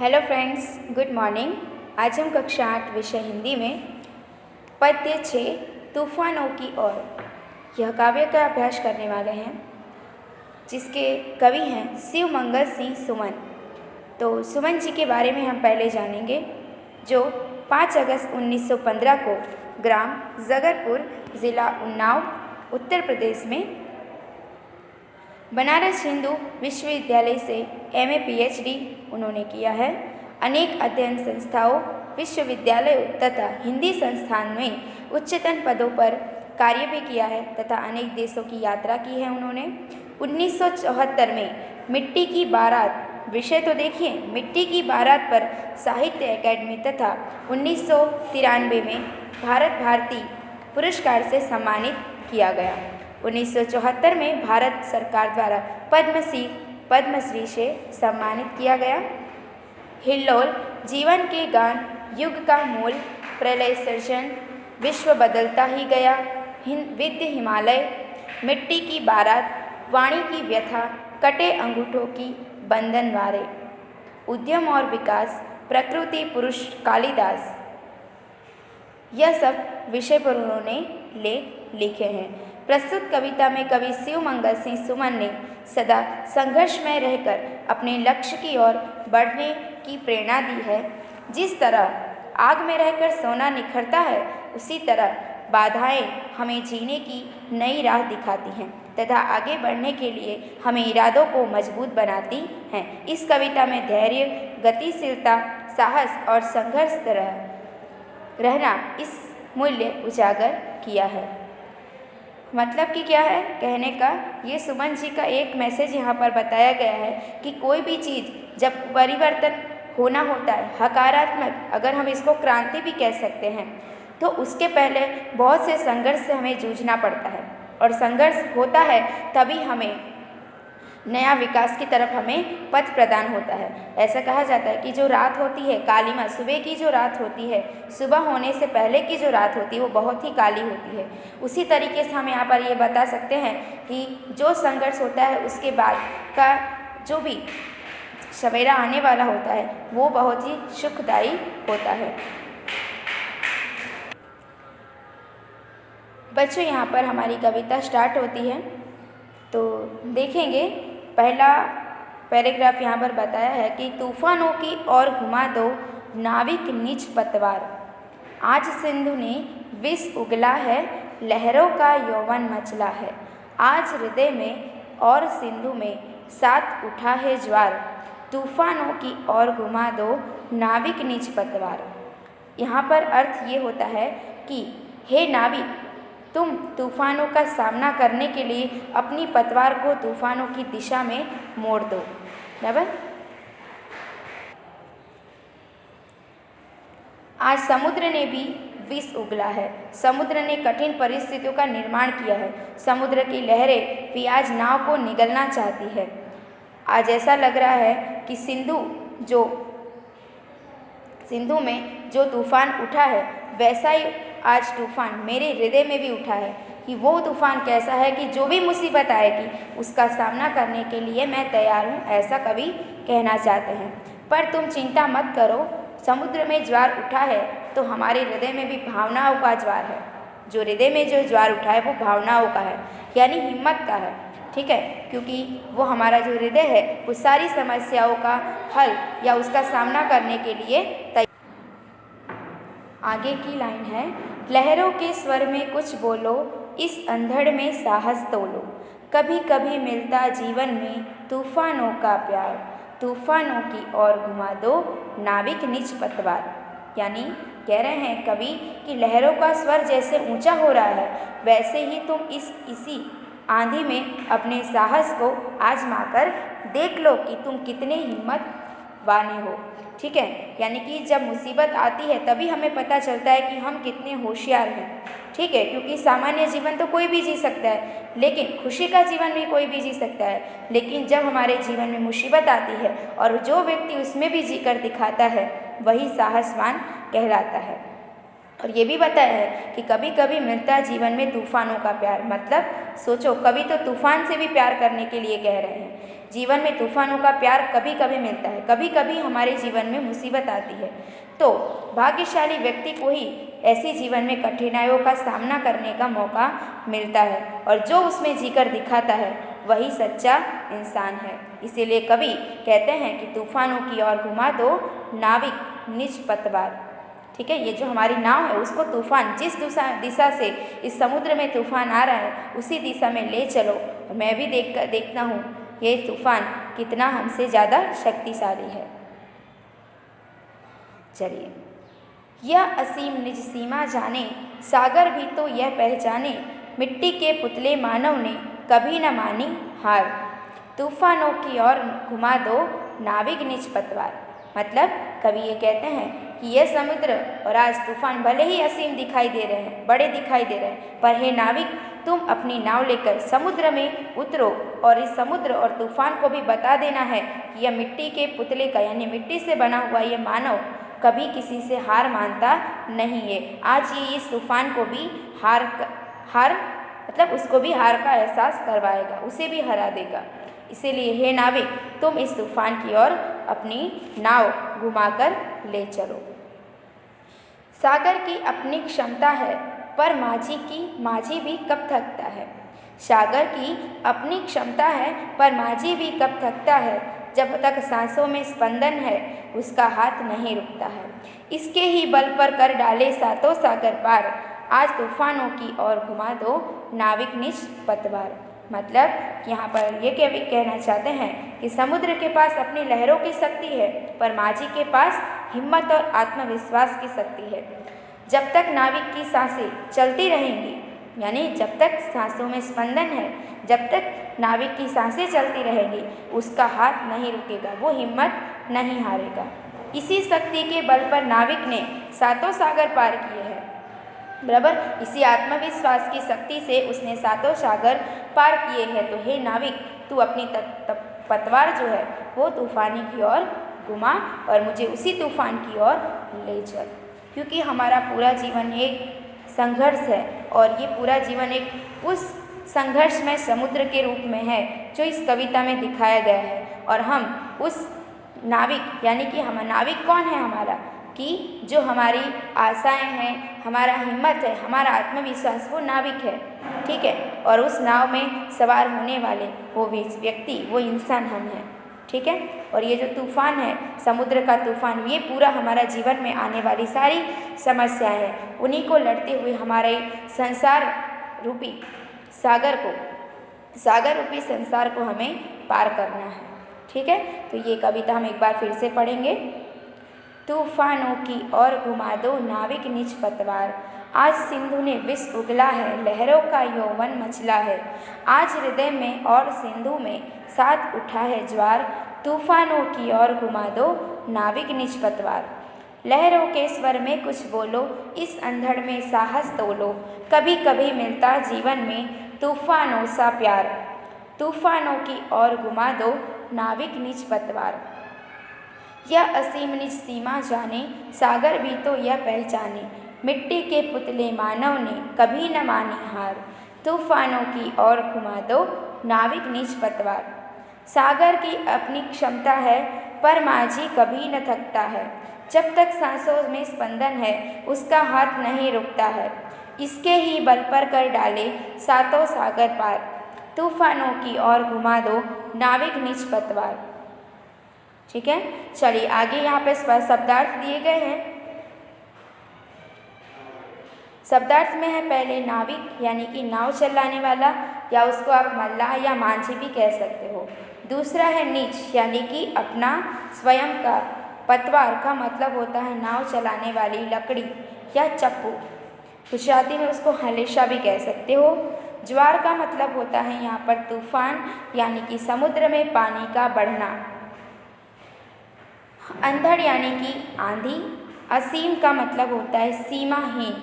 Hello friends, good morning. आज हम कक्षा 8 विषय हिंदी में पद्य 6 तूफानों की ओर यह काव्य का अभ्यास करने वाले हैं, जिसके कवि हैं शिव मंगल सिंह सुमन। तो सुमन जी के बारे में हम पहले जानेंगे, जो 5 अगस्त 1915 को ग्राम जगरपुर, ज़िला उन्नाव, उत्तर प्रदेश में बनारस हिंदू विश्वविद्यालय से एमए पीएचडी उन्होंने किया है। अनेक अध्ययन संस्थाओं, विश्वविद्यालयों तथा हिंदी संस्थान में उच्चतम पदों पर कार्य भी किया है तथा अनेक देशों की यात्रा की है उन्होंने। 1974 में मिट्टी की बारात, विषय तो देखिए, मिट्टी की बारात पर साहित्य अकादमी तथा 1993 में भारत भारती पुरस्कार से सम्मानित किया गया। 1974 में भारत सरकार द्वारा पद्मश्री से सम्मानित किया गया। हिल्लोल, जीवन के गान, युग का मूल, प्रलय सर्जन, विश्व बदलता ही गया, विद्य हिमालय, मिट्टी की बारात, वाणी की व्यथा, कटे अंगूठों की बंधन वारे, उद्यम और विकास, प्रकृति पुरुष कालिदास, यह सब विषय पर उन्होंने लेख लिखे हैं। प्रस्तुत कविता में कवि शिव मंगल सिंह सुमन ने सदा संघर्ष में रहकर अपने लक्ष्य की ओर बढ़ने की प्रेरणा दी है। जिस तरह आग में रहकर सोना निखरता है, उसी तरह बाधाएं हमें जीने की नई राह दिखाती हैं तथा आगे बढ़ने के लिए हमें इरादों को मजबूत बनाती हैं। इस कविता में धैर्य, गतिशीलता, साहस और संघर्ष रहना इस मूल्य उजागर किया है। मतलब कि क्या है कहने का, ये सुमन जी का एक मैसेज यहाँ पर बताया गया है कि कोई भी चीज़ जब परिवर्तन होना होता है, हकारात्मक, अगर हम इसको क्रांति भी कह सकते हैं, तो उसके पहले बहुत से संघर्ष से हमें जूझना पड़ता है और संघर्ष होता है तभी हमें नया विकास की तरफ हमें पथ प्रदान होता है। ऐसा कहा जाता है कि जो रात होती है कालीमा, सुबह की जो रात होती है, सुबह होने से पहले की जो रात होती है वो बहुत ही काली होती है। उसी तरीके से हम यहाँ पर ये बता सकते हैं कि जो संघर्ष होता है उसके बाद का जो भी सवेरा आने वाला होता है वो बहुत ही सुखदायी होता है। बच्चों, यहाँ पर हमारी कविता स्टार्ट होती है, तो देखेंगे पहला पैराग्राफ यहाँ पर बताया है कि तूफानों की ओर घुमा दो नाविक निज पतवार, आज सिंधु ने विष उगला है, लहरों का यौवन मचला है, आज हृदय में और सिंधु में साथ उठा है ज्वार, तूफानों की ओर घुमा दो नाविक निज पतवार। यहाँ पर अर्थ ये होता है कि हे नाविक, तुम तूफानों का सामना करने के लिए अपनी पतवार को तूफानों की दिशा में मोड़ दो। बराबर। आज समुद्र ने भी विष उगला है, समुद्र ने कठिन परिस्थितियों का निर्माण किया है, समुद्र की लहरें भी आज नाव को निगलना चाहती है। आज ऐसा लग रहा है कि सिंधु में जो तूफान उठा है, वैसा ही आज तूफान मेरे हृदय में भी उठा है कि वो तूफान कैसा है कि जो भी मुसीबत आएगी उसका सामना करने के लिए मैं तैयार हूँ, ऐसा कवि कहना चाहते हैं। पर तुम चिंता मत करो, समुद्र में ज्वार उठा है तो हमारे हृदय में भी भावनाओं का ज्वार है। जो हृदय में जो ज्वार उठा है वो भावनाओं का है, यानी हिम्मत का है। ठीक है, क्योंकि वो हमारा जो हृदय है वो सारी समस्याओं का हल या उसका सामना करने के लिए तैयार। आगे की लाइन है, लहरों के स्वर में कुछ बोलो, इस अंधड़ में साहस तोलो, कभी कभी मिलता जीवन में तूफानों का प्यार, तूफानों की ओर घुमा दो नाविक निज पतवार। यानी कह रहे हैं कवि कि लहरों का स्वर जैसे ऊंचा हो रहा है, वैसे ही तुम इसी आंधी में अपने साहस को आजमा कर देख लो कि तुम कितने हिम्मत वाले हो। ठीक है, यानी कि जब मुसीबत आती है तभी हमें पता चलता है कि हम कितने होशियार हैं। ठीक है, क्योंकि सामान्य जीवन तो कोई भी जी सकता है, लेकिन खुशी का जीवन भी कोई भी जी सकता है, लेकिन जब हमारे जीवन में मुसीबत आती है और जो व्यक्ति उसमें भी जीकर दिखाता है वही साहसवान कहलाता है। और ये भी बताया है कि कभी कभी मिलता है जीवन में तूफानों का प्यार। मतलब सोचो, कभी तो तूफान से भी प्यार करने के लिए कह रहे हैं। जीवन में तूफानों का प्यार कभी कभी मिलता है, कभी कभी हमारे जीवन में मुसीबत आती है। तो भाग्यशाली व्यक्ति को ही ऐसी जीवन में कठिनाइयों का सामना करने का मौका मिलता है, और जो उसमें जीकर दिखाता है वही सच्चा इंसान है। इसीलिए कवि कहते हैं कि तूफानों की ओर घुमा दो नाविक निज पतवार। ठीक है, ये जो हमारी नाव है उसको तूफान जिस दिशा से इस समुद्र में तूफान आ रहा है उसी दिशा में ले चलो। और मैं भी देखता हूँ ये तूफान कितना हमसे ज़्यादा शक्तिशाली है। चलिए, यह असीम निज सीमा जाने, सागर भी तो यह पहचाने, मिट्टी के पुतले मानव ने कभी न मानी हार, तूफानों की ओर घुमा दो नाविक निज पतवार। मतलब कवि ये कहते हैं कि यह समुद्र और आज तूफान भले ही असीम दिखाई दे रहे हैं, बड़े दिखाई दे रहे हैं, पर हे नाविक, तुम अपनी नाव लेकर समुद्र में उतरो और इस समुद्र और तूफान को भी बता देना है कि यह मिट्टी के पुतले का यानी मिट्टी से बना हुआ यह मानव कभी किसी से हार मानता नहीं है। आज ये इस तूफान को भी हार मतलब उसको भी हार का एहसास करवाएगा, उसे भी हरा देगा। इसीलिए हे नाविक, तुम इस तूफान की ओर अपनी नाव घुमाकर ले चलो। सागर की अपनी क्षमता है, पर माझी भी कब थकता है। सागर की अपनी क्षमता है, पर माझी भी कब थकता है, जब तक सांसों में स्पंदन है उसका हाथ नहीं रुकता है। इसके ही बल पर कर डाले सातों सागर पार, आज तूफानों की ओर घुमा दो नाविक निज पतवार। मतलब यहाँ पर ये कहना चाहते हैं कि समुद्र के पास अपनी लहरों की शक्ति है, पर माझी के पास हिम्मत और आत्मविश्वास की शक्ति है। जब तक नाविक की सांसें चलती रहेंगी, यानी जब तक सांसों में स्पंदन है, जब तक नाविक की सांसें चलती रहेंगी, उसका हाथ नहीं रुकेगा, वो हिम्मत नहीं हारेगा। इसी शक्ति के बल पर नाविक ने सातों सागर पार किए हैं। बराबर, इसी आत्मविश्वास की शक्ति से उसने सातों सागर पार किए हैं। तो हे नाविक, तू अपनी पतवार जो है वो तूफानी की ओर घुमा और मुझे उसी तूफान की ओर ले चल, क्योंकि हमारा पूरा जीवन एक संघर्ष है और ये पूरा जीवन एक उस संघर्षमय समुद्र के रूप में है जो इस कविता में दिखाया गया है। और हम उस नाविक यानी कि हम नाविक कौन है हमारा, कि जो हमारी आशाएं हैं, हमारा हिम्मत है, हमारा आत्मविश्वास, वो नाविक है। ठीक है, और उस नाव में सवार होने वाले वो व्यक्ति, वो इंसान हम हैं। ठीक है, और ये जो तूफान है, समुद्र का तूफान, ये पूरा हमारा जीवन में आने वाली सारी समस्याएं हैं, उन्हीं को लड़ते हुए हमारे संसार रूपी सागर रूपी संसार को हमें पार करना है। ठीक है, तो ये कविता हम एक बार फिर से पढ़ेंगे। तूफानों की ओर घुमा दो नाविक निज पतवार, आज सिंधु ने विष उगला है, लहरों का यौवन मचला है, आज हृदय में और सिंधु में साथ उठा है ज्वार, तूफानों की ओर घुमा दो नाविक निज पतवार। लहरों के स्वर में कुछ बोलो, इस अंधड़ में साहस तोलो, कभी कभी मिलता जीवन में तूफानों सा प्यार, तूफानों की ओर घुमा दो नाविक निज पतवार। यह असीम निज सीमा जाने, सागर भी तो यह पहचाने, मिट्टी के पुतले मानव ने कभी न मानी हार, तूफानों की ओर घुमा दो नाविक निज पतवार। सागर की अपनी क्षमता है, पर माझी कभी न थकता है, जब तक सांसों में स्पंदन है उसका हाथ नहीं रुकता है। इसके ही बल पर कर डाले सातों सागर पार, तूफानों की ओर घुमा दो नाविक निज पतवार। ठीक है, चलिए आगे यहाँ पे शब्दार्थ दिए गए हैं। शब्दार्थ में है पहले नाविक यानी कि नाव चलाने वाला, या उसको आप मल्लाह या मांझी भी कह सकते हो। दूसरा है नीच यानी कि अपना स्वयं का। पतवार का मतलब होता है नाव चलाने वाली लकड़ी या चप्पू, गुजराती में उसको हलेशा भी कह सकते हो। ज्वार का मतलब होता है यहाँ पर तूफान यानी कि समुद्र में पानी का बढ़ना। अंधड़ यानी कि आंधी। असीम का मतलब होता है सीमाहीन,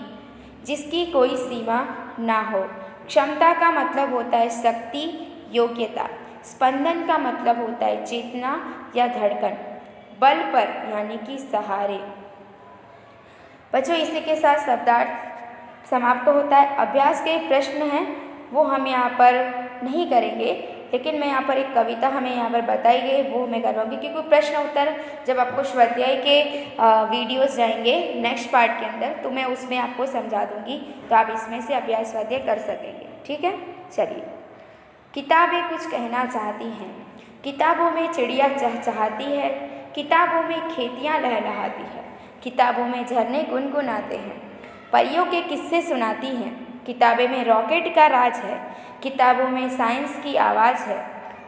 जिसकी कोई सीमा ना हो। क्षमता का मतलब होता है शक्ति, योग्यता। स्पंदन का मतलब होता है चेतना या धड़कन। बल पर यानी कि सहारे। बच्चों इसी के साथ शब्दार्थ समाप्त होता है। अभ्यास के प्रश्न हैं वो हम यहाँ पर नहीं करेंगे, लेकिन मैं यहाँ पर एक कविता हमें यहाँ पर बताई गई वो मैं करवाऊँगी, क्योंकि प्रश्न उत्तर जब आपको स्वाध्याय के वीडियोस जाएंगे नेक्स्ट पार्ट के अंदर तो मैं उसमें आपको समझा दूँगी, तो आप इसमें से अभ्यास स्वाध्याय कर सकेंगे। ठीक है, चलिए। किताबें कुछ कहना चाहती हैं, किताबों में चिड़िया चहचहाती है, किताबों में खेतियाँ लहलहाती है, किताबों में झरने गुनगुनाते हैं, परियों के किस्से सुनाती हैं, किताबें में रॉकेट का राज है, किताबों में साइंस की आवाज़ है,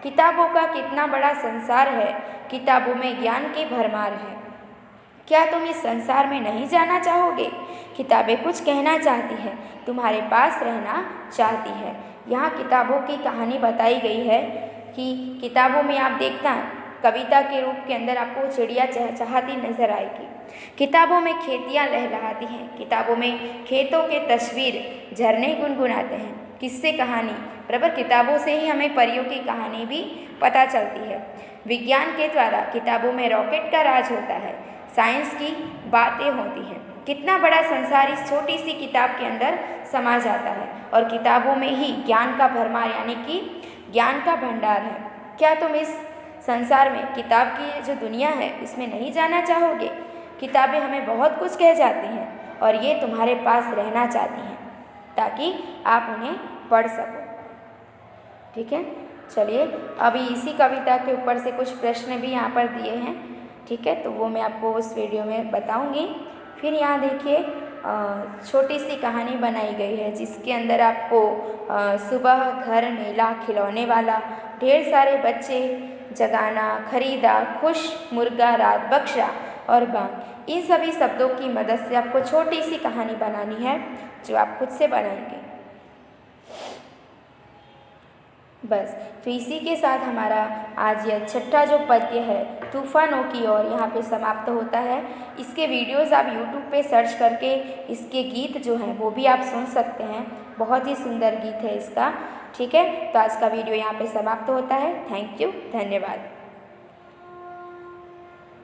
किताबों का कितना बड़ा संसार है, किताबों में ज्ञान की भरमार है। क्या तुम इस संसार में नहीं जाना चाहोगे? किताबें कुछ कहना चाहती है, तुम्हारे पास रहना चाहती है। यहाँ किताबों की कहानी बताई गई है कि किताबों में आप देखना कविता के रूप के अंदर आपको चिड़िया चहचहाती नजर आएगी, किताबों में खेतियाँ लहलहाती हैं, किताबों में खेतों के तस्वीर, झरने गुनगुनाते हैं, किस्से कहानी, बराबर किताबों से ही हमें परियों की कहानी भी पता चलती है। विज्ञान के द्वारा किताबों में रॉकेट का राज होता है, साइंस की बातें होती हैं, कितना बड़ा संसार इस छोटी सी किताब के अंदर समा जाता है, और किताबों में ही ज्ञान का भरमार यानी कि ज्ञान का भंडार है। क्या तुम इस संसार में किताब की जो दुनिया है उसमें नहीं जाना चाहोगे? किताबें हमें बहुत कुछ कह जाती हैं और ये तुम्हारे पास रहना चाहती हैं ताकि आप उन्हें पढ़ सको। ठीक है, चलिए अभी इसी कविता के ऊपर से कुछ प्रश्न भी यहाँ पर दिए हैं। ठीक है, तो वो मैं आपको उस वीडियो में बताऊँगी। फिर यहाँ देखिए छोटी सी कहानी बनाई गई है जिसके अंदर आपको सुबह घर मेला खिलौने वाला, ढेर सारे बच्चे, जगाना, खरीदा, खुश, मुर्गा, रात बख्शा और बांग, इन सभी शब्दों की मदद से आपको छोटी सी कहानी बनानी है जो आप खुद से बनाएंगे। बस, तो इसी के साथ हमारा आज यह छठा जो पद्य है तूफानों की ओर यहाँ पे समाप्त होता है। इसके वीडियोस आप YouTube पे सर्च करके इसके गीत जो हैं वो भी आप सुन सकते हैं, बहुत ही सुंदर गीत है इसका। ठीक है, तो आज का वीडियो यहाँ पे समाप्त होता है। थैंक यू, धन्यवाद।